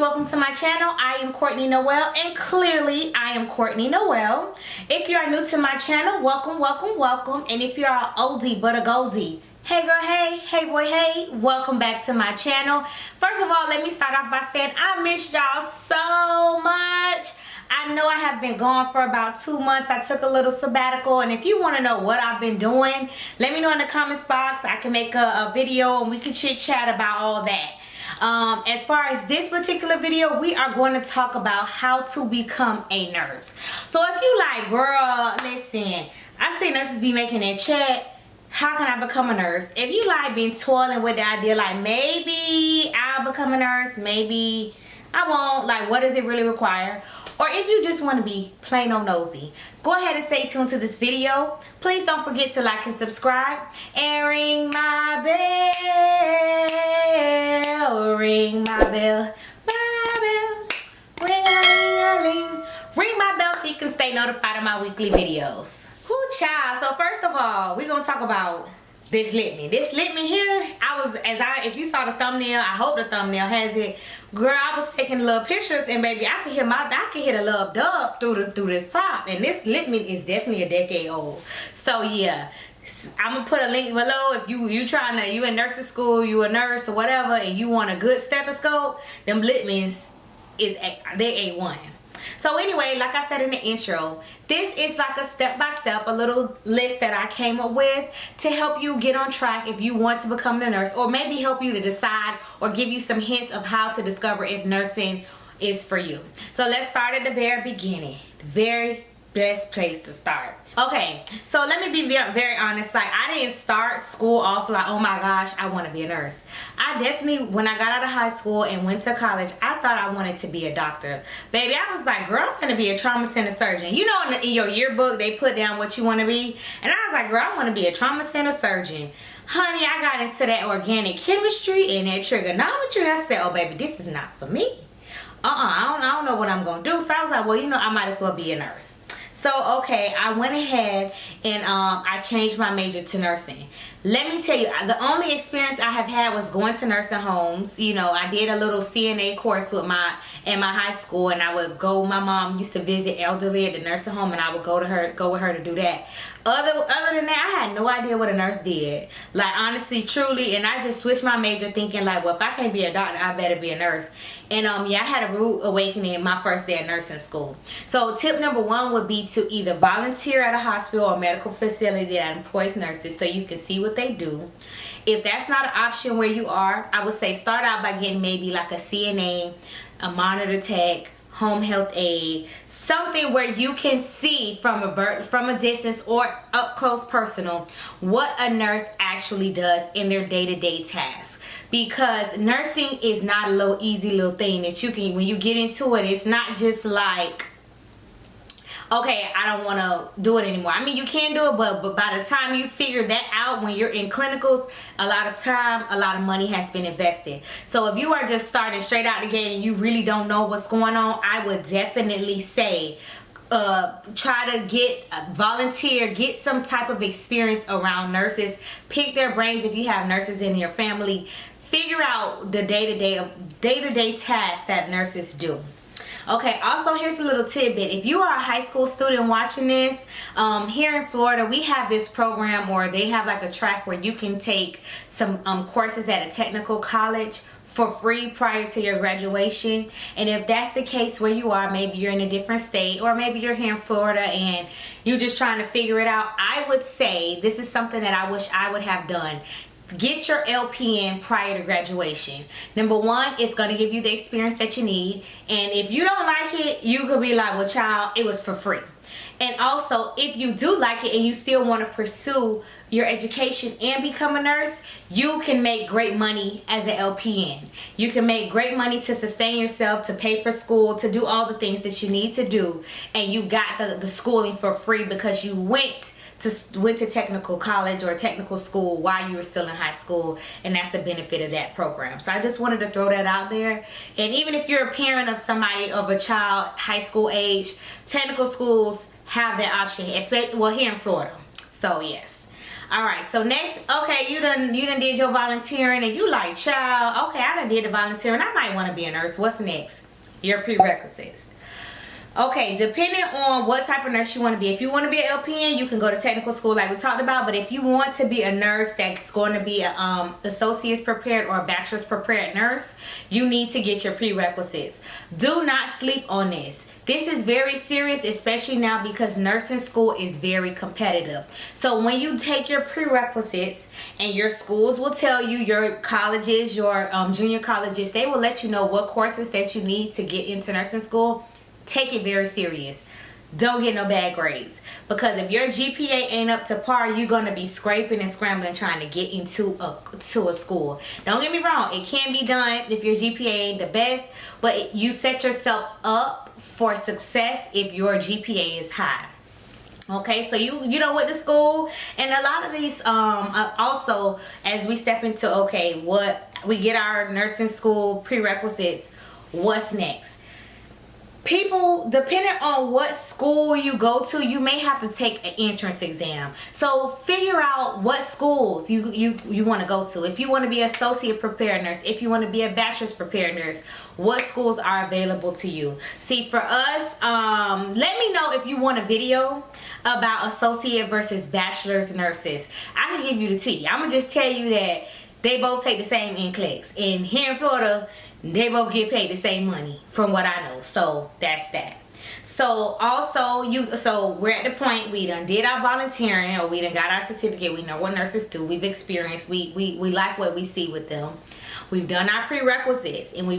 welcome to my channel. I am Courtney Noel, and clearly I am Courtney Noel. If you are new to my channel, welcome, welcome, welcome. And if you're an oldie but a goldie, hey girl, hey boy, hey, welcome back to my channel. First of all, let me start off by saying I missed y'all so much. I know I have been gone for about 2 months. I took a little sabbatical, and if you want to know what I've been doing, let me know in the comments box. I can make a video and we can chit chat about all that. As far as this particular video, we are going to talk about how to become a nurse. So if you like, girl, listen, I see nurses be making that chat, how can I become a nurse? If you like been toiling with the idea like maybe I'll become a nurse, maybe I won't, like what does it really require? Or if you just want to be plain old nosy, go ahead and stay tuned to this video. Please don't forget to like and subscribe and ring my bell, ring my bell, ring my bell so you can stay notified of my weekly videos. Whoo child. So first of all, we're gonna talk about this Litman. This Litman here, if you saw the thumbnail, I hope the thumbnail has it. Girl, I was taking little pictures and baby, I could hear a little dub through this top. And this Litman is definitely a decade old. So yeah, I'm gonna put a link below if you in nursing school, you a nurse or whatever, and you want a good stethoscope. Them Litmans they A1. So anyway, like I said in the intro, this is like a step-by-step, a little list that I came up with to help you get on track if you want to become a nurse, or maybe help you to decide or give you some hints of how to discover if nursing is for you. So let's start at the very beginning, the very best place to start. Okay, so let me be very honest. Like, I didn't start school off like, oh my gosh, I want to be a nurse. I definitely, when I got out of high school and went to college, I thought I wanted to be a doctor. Baby, I was like, girl, I'm finna be a trauma center surgeon. You know, in your yearbook, they put down what you want to be. And I was like, girl, I want to be a trauma center surgeon. Honey, I got into that organic chemistry and that trigonometry. I said, oh baby, this is not for me. I don't know what I'm going to do. So I was like, well, you know, I might as well be a nurse. So, okay, I went ahead and I changed my major to nursing. Let me tell you, the only experience I have had was going to nursing homes. You know, I did a little CNA course in my high school, and I would go, my mom used to visit elderly at the nursing home, and I would go with her to do that. Other than that, I had no idea what a nurse did. Like, honestly, truly, and I just switched my major thinking like, well, if I can't be a doctor, I better be a nurse. And yeah, I had a rude awakening my first day at nursing school. So tip number 1 would be to either volunteer at a hospital or medical facility that employs nurses so you can see what they do. If that's not an option where you are, I would say start out by getting maybe like a CNA, a monitor tech, home health aide, something where you can see from a distance or up close personal what a nurse actually does in their day-to-day tasks. Because nursing is not a little easy little thing that you can, when you get into it, it's not just like, okay, I don't want to do it anymore. I mean, you can do it, but by the time you figure that out when you're in clinicals, a lot of time, a lot of money has been invested. So if you are just starting straight out the gate and you really don't know what's going on, I would definitely say try to volunteer, get some type of experience around nurses. Pick their brains if you have nurses in your family. Figure out the day-to-day tasks that nurses do. Okay, also here's a little tidbit. If you are a high school student watching this, here in Florida, we have this program, or they have like a track where you can take some courses at a technical college for free prior to your graduation. And if that's the case where you are, maybe you're in a different state, or maybe you're here in Florida and you're just trying to figure it out, I would say this is something that I wish I would have done. Get your LPN prior to graduation. Number 1, it's going to give you the experience that you need. And if you don't like it, you could be like, well, child, it was for free. And also, if you do like it and you still want to pursue your education and become a nurse, you can make great money as an LPN. You can make great money to sustain yourself, to pay for school, to do all the things that you need to do. And you got the schooling for free because you went to technical college or technical school while you were still in high school, and that's the benefit of that program. So I just wanted to throw that out there. And even if you're a parent of somebody, of a child high school age, technical schools have that option, especially, well, here in Florida. So yes. All right, so next, okay, you done did your volunteering, and you like, child, okay, I done did the volunteering, I might want to be a nurse. What's next? Your prerequisites. Okay, depending on what type of nurse you want to be. If you want to be an LPN, you can go to technical school like we talked about. But if you want to be a nurse that's going to be a associate's prepared or a bachelor's prepared nurse, you need to get your prerequisites. Do not sleep on this. This is very serious, especially now because nursing school is very competitive. So when you take your prerequisites, and your schools will tell you, your colleges, your junior colleges, they will let you know what courses that you need to get into nursing school. Take it very serious. Don't get no bad grades, because if your GPA ain't up to par, you're going to be scraping and scrambling trying to get into a school. Don't get me wrong, it can be done if your GPA ain't the best, but you set yourself up for success if your GPA is high. Okay, so you know what, the school, and a lot of these also, as we step into, okay, what we get our nursing school prerequisites, what's next? People, depending on what school you go to, you may have to take an entrance exam. So figure out what schools you want to go to. If you want to be associate prepared nurse, if you want to be a bachelor's prepared nurse, what schools are available to you? See, for us, let me know if you want a video about associate versus bachelor's nurses. I can give you the tea. I'm going to just tell you that they both take the same NCLEX. And here in Florida, they both get paid the same money from what I know. So that's that. So also, so we're at the point, we done did our volunteering, or we done got our certificate. We know what nurses do. We've experienced. We like what we see with them. We've done our prerequisites, and we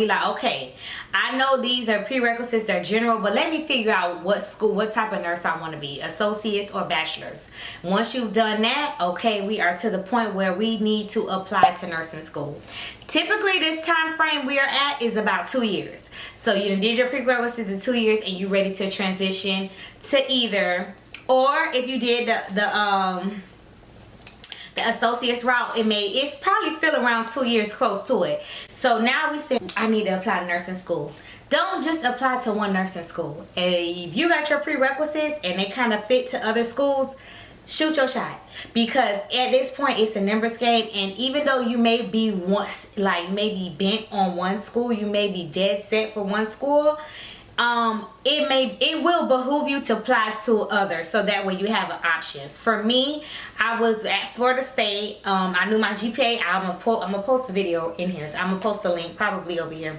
like, okay, I know these are prerequisites, they're general, but let me figure out what school, what type of nurse I want to be, associates or bachelors. Once you've done that, okay, we are to the point where we need to apply to nursing school. Typically, this time frame we are at is about 2 years. So you done did your prerequisites in 2 years, and you're ready to transition to either, or if you did the associate's route, it's probably still around 2 years, close to it. So now we say, I need to apply to nursing school. Don't just apply to one nursing school. If you got your prerequisites and they kind of fit to other schools, shoot your shot, because at this point it's a numbers game. And even though you may be maybe bent on one school, you may be dead set for one school, it will behoove you to apply to others, so that way you have options. For me, I was at Florida State. I knew my GPA. I'm gonna post a video in here. So I'm gonna post the link probably over here.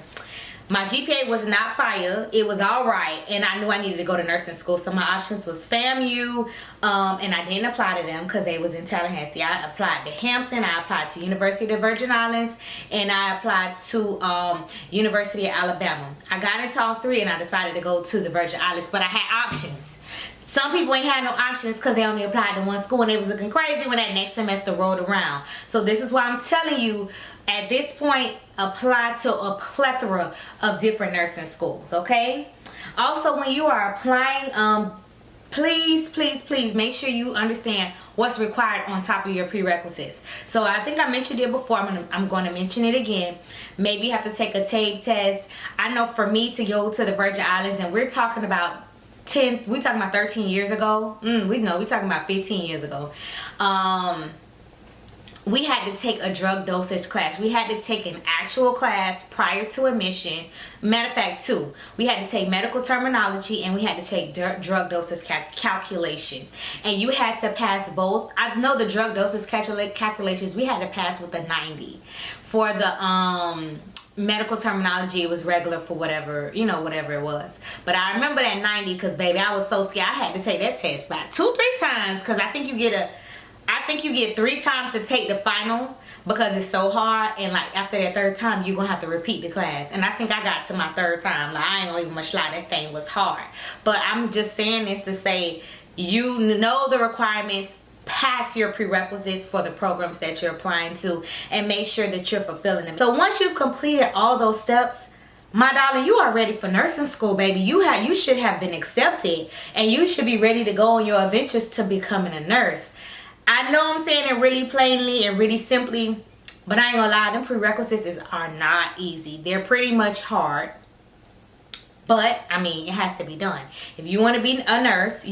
My GPA was not fire. It was all right, and I knew I needed to go to nursing school. So my options was FAMU, and I didn't apply to them because they was in Tallahassee. I applied to Hampton. I applied to University of the Virgin Islands, and I applied to University of Alabama. I got into all three, and I decided to go to the Virgin Islands, but I had options. Some people ain't had no options because they only applied to one school, and they was looking crazy when that next semester rolled around. So this is why I'm telling you, at this point, apply to a plethora of different nursing schools, okay? Also, when you are applying, please make sure you understand what's required on top of your prerequisites. So I think I mentioned it before. I'm going to mention it again. Maybe you have to take a TABE test. I know for me to go to the Virgin Islands, and we're talking about 13 years ago. We're talking about 15 years ago. We had to take a drug dosage class. We had to take an actual class prior to admission. Matter of fact, 2. We had to take medical terminology, and we had to take drug dosage calculation. And you had to pass both. I know the drug dosage calculations, we had to pass with a 90. For the medical terminology, it was regular for whatever it was. But I remember that 90 because, baby, I was so scared. I had to take that test about 2-3 times, because I think you get 3 times to take the final, because it's so hard, and like after that 3rd time you're gonna have to repeat the class. And I think I got to my 3rd time. Like, I ain't gonna even much lie, that thing was hard. But I'm just saying this to say, you know the requirements, pass your prerequisites for the programs that you're applying to, and make sure that you're fulfilling them. So once you've completed all those steps, my darling, you are ready for nursing school, baby. You should have been accepted, and you should be ready to go on your adventures to becoming a nurse. I know I'm saying it really plainly and really simply, but I ain't gonna lie, them prerequisites are not easy. They're pretty much hard, but I mean, it has to be done. If you want to be a nurse,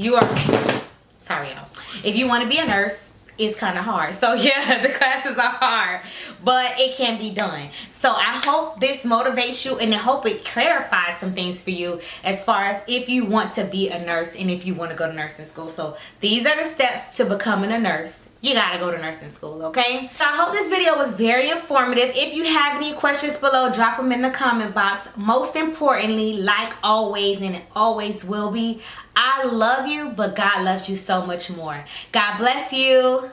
Sorry, y'all. If you want to be a nurse, it's kind of hard. So yeah, the classes are hard, but it can be done. So I hope this motivates you, and I hope it clarifies some things for you as far as if you want to be a nurse and if you want to go to nursing school. So these are the steps to becoming a nurse. You gotta go to nursing school, okay? So I hope this video was very informative. If you have any questions below, drop them in the comment box. Most importantly, like always, and it always will be, I love you, but God loves you so much more. God bless you.